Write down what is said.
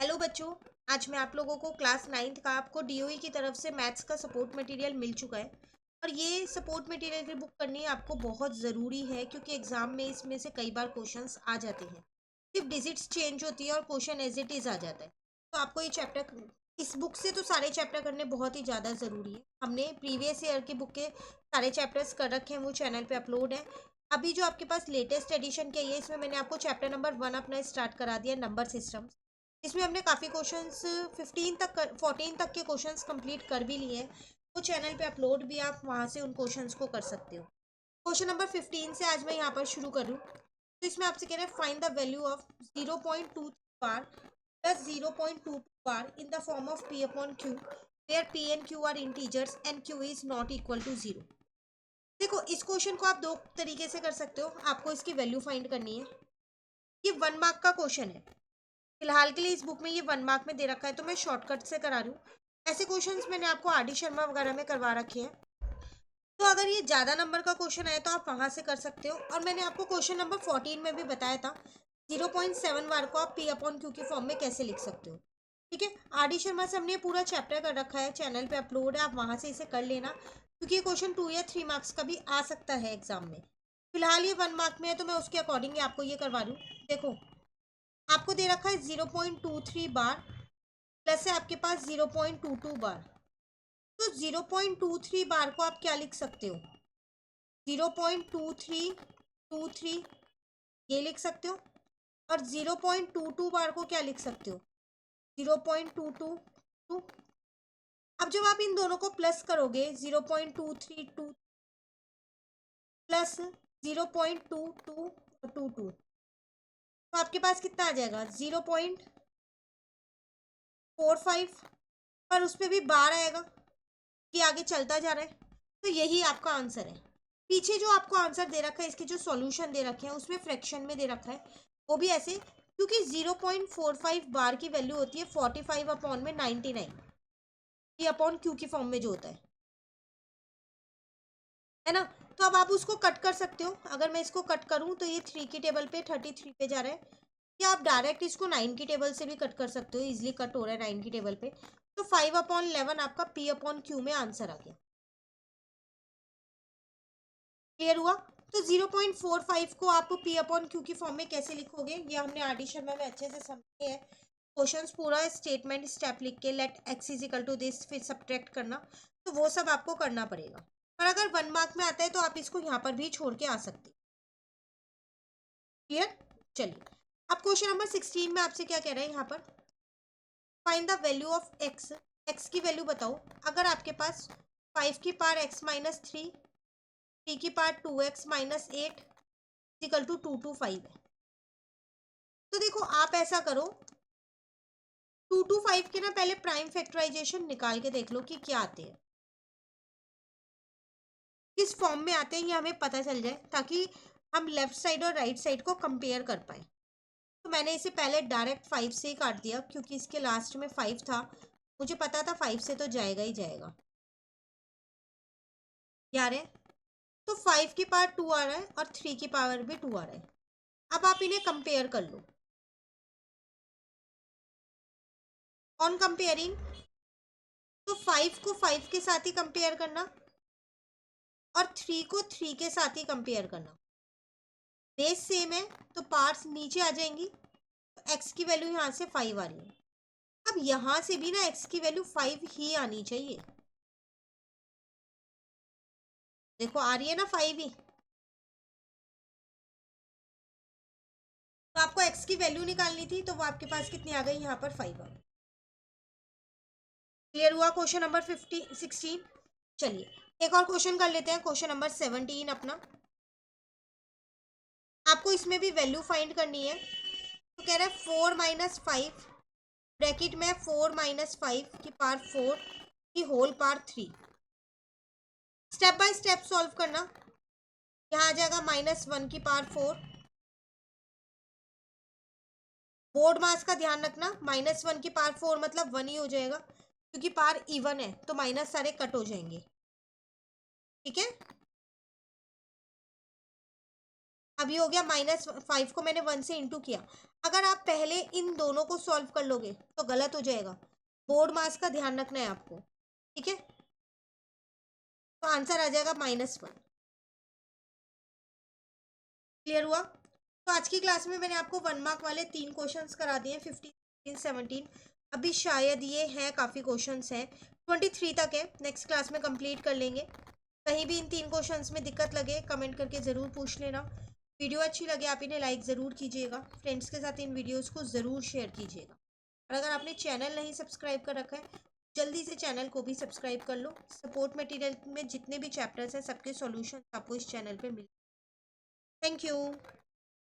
Hello बच्चों। आज मैं आप लोगों को क्लास 9th का आपको डीओई की तरफ से मैथ्स का सपोर्ट मटेरियल मिल चुका है। और ये सपोर्ट मटेरियल की बुक करनी आपको बहुत ज़रूरी है क्योंकि एग्जाम में इसमें से कई बार क्वेश्चंस आ जाते हैं। सिर्फ डिजिट्स चेंज होती है और क्वेश्चन एज इट इज़ आ जाता है। तो आपको ये चैप्टर इस बुक से तो सारे चैप्टर करने बहुत ही ज़्यादा ज़रूरी है। हमने प्रीवियस ईयर की बुक के सारे चैप्टर्स कर रखे हैं, वो चैनल पर अपलोड है। अभी जो आपके पास लेटेस्ट एडिशन के है, इसमें मैंने आपको चैप्टर नंबर 1 अपना स्टार्ट करा दिया, नंबर सिस्टम। इसमें हमने काफ़ी क्वेश्चंस 14 तक के क्वेश्चंस कंप्लीट कर भी लिए हैं। वो चैनल पे अपलोड भी, आप वहाँ से उन क्वेश्चंस को कर सकते हो। क्वेश्चन नंबर 15 से आज मैं यहाँ पर शुरू करूँ तो इसमें आपसे कह रहे हैं find the value of 0.2 bar plus 0.2 bar in the form of p upon q where p and q are integers and q is not equal to 0। देखो, इस क्वेश्चन को आप दो तरीके से कर सकते हो। आपको इसकी वैल्यू फाइंड करनी है। ये 1 मार्क का क्वेश्चन है। फिलहाल के लिए इस बुक में ये 1 मार्क में दे रखा है तो मैं शॉर्टकट से करा रही हूँ। ऐसे क्वेश्चंस मैंने आपको आर डी शर्मा वगैरह में करवा रखे हैं। तो अगर ये ज़्यादा नंबर का क्वेश्चन है तो आप वहाँ से कर सकते हो। और मैंने आपको क्वेश्चन नंबर 14 में भी बताया था 0.7 बार को आप पी अपॉन क्यू के फॉर्म में कैसे लिख सकते हो। ठीक है, आर डी शर्मा से हमने ये पूरा चैप्टर कर रखा है, चैनल पे अपलोड है, आप वहाँ से इसे कर लेना क्योंकि ये क्वेश्चन 2 या 3 मार्क्स का भी आ सकता है एग्जाम में। फिलहाल ये 1 मार्क में है तो मैं उसके अकॉर्डिंग आपको ये करवा रही हूँ। देखो, आपको दे रखा है 0.23 बार प्लस है आपके पास 0.22 बार। तो 0.23 बार को आप क्या लिख सकते हो? 0.2323 ये लिख सकते हो। और 0.22 बार को क्या लिख सकते हो? 0.222। अब जब आप इन दोनों को प्लस करोगे, 0.232 प्लस 0.2222, तो आपके पास कितना आ जाएगा? 0.45। पर उस पर भी बार आएगा कि आगे चलता जा रहा है। तो यही आपका आंसर है। पीछे जो आपको आंसर दे रखा है, इसके जो सॉल्यूशन दे रखे हैं उसमें फ्रैक्शन में दे रखा है, वो भी ऐसे, क्योंकि 0.45 बार की वैल्यू होती है 45 अपॉन में 99, ये अपॉन क्यू की फॉर्म में जो होता है ना। तो अब आप उसको कट कर सकते हो। अगर मैं इसको कट करूं तो ये 3 की टेबल पे 33 पे जा रहा है। या आप डायरेक्ट इसको 9 की टेबल से भी कट कर सकते हो, इजिली कट हो रहा है 9 की टेबल पे। तो 5/11 आपका पी अपॉन क्यू में आंसर आ गया। क्लियर हुआ? तो 0.45 को आप पी अपॉन क्यू की फॉर्म में कैसे लिखोगे, ये हमने आर डी शर्मा में अच्छे से समझे हैं। क्वेश्चंस पूरा स्टेटमेंट स्टेप लिख के let x is equal to this, फिर सब्ट्रैक्ट करना, तो वो सब आपको करना पड़ेगा। पर अगर 1 मार्क में आता है तो आप इसको यहाँ पर भी छोड़ के आ सकते। क्लियर? चलिए, अब क्वेश्चन नंबर 16 में आपसे क्या कह रहा है यहाँ पर? Find the value of x. X की वैल्यू बताओ। अगर आपके पास 5 की पावर एक्स माइनस 3, 3 की power 2x minus 8 equal to 225 है। तो देखो, आप ऐसा करो, 225 के ना पहले प्राइम फैक्टराइजेशन निकाल के देख लो कि क्या आते हैं, किस फॉर्म में आते हैं, ये हमें पता चल जाए ताकि हम लेफ्ट साइड और राइट साइड को कंपेयर कर पाए। तो मैंने इसे पहले डायरेक्ट 5 से ही काट दिया क्योंकि इसके लास्ट में 5 था। मुझे पता था 5 से तो जाएगा ही जाएगा। यार है, तो 5 की पावर 2 आ रहा है और 3 की पावर भी 2 आ रहा है। अब आप इन्हें कंपेयर कर लो। ऑन कंपेयरिंग, तो 5 को 5 के साथ ही कंपेयर करना और 3 को 3 के साथ ही कंपेयर करना। बेस सेम है तो पार्ट्स नीचे आ जाएंगी। तो एक्स की वैल्यू यहाँ से 5 आ रही है। अब यहाँ से भी ना एक्स की वैल्यू 5 ही आनी चाहिए। देखो, आ रही है ना 5 ही। तो आपको एक्स की वैल्यू निकालनी थी तो वो आपके पास कितनी आ गई? यहाँ पर 5 आ गई। क्लियर हुआ क्वेश्चन नंबर 16? चलिए, एक और क्वेश्चन कर लेते हैं, क्वेश्चन नंबर 17 अपना। आपको इसमें भी वैल्यू फाइंड करनी है। तो कह रहा है 4 माइनस 5 ब्रैकेट में 4 माइनस 5 की पावर 4 की whole power 3। Step by step solve करना। यहाँ आ जाएगा -1 की पावर 4। बोर्ड मास का ध्यान रखना, -1 की पावर 4 मतलब 1 ही हो जाएगा क्योंकि पावर इवन है तो माइनस सारे कट हो जाएंगे। ठीक है, अब ये हो गया -5 को मैंने 1 से इंटू किया। अगर आप पहले इन दोनों को सॉल्व कर लोगे तो गलत हो जाएगा। बोर्ड मास का ध्यान रखना है आपको, ठीक है। तो आंसर आ जाएगा -1। क्लियर हुआ? तो आज की क्लास में मैंने आपको 1 मार्क वाले 3 क्वेश्चंस करा दिए, 15, 16, 17। अभी शायद ये हैं, काफ़ी क्वेश्चंस हैं, 23 तक है। नेक्स्ट क्लास में कंप्लीट कर लेंगे। कहीं भी इन 3 क्वेश्चंस में दिक्कत लगे कमेंट करके ज़रूर पूछ लेना। वीडियो अच्छी लगे आप इन्हें लाइक ज़रूर कीजिएगा, फ्रेंड्स के साथ इन वीडियोज़ को ज़रूर शेयर कीजिएगा। और अगर आपने चैनल नहीं सब्सक्राइब कर रखा है, जल्दी से चैनल को भी सब्सक्राइब कर लो। सपोर्ट मटेरियल में जितने भी चैप्टर्स हैं सबके सॉल्यूशन आपको इस चैनल पे मिल। Thank you.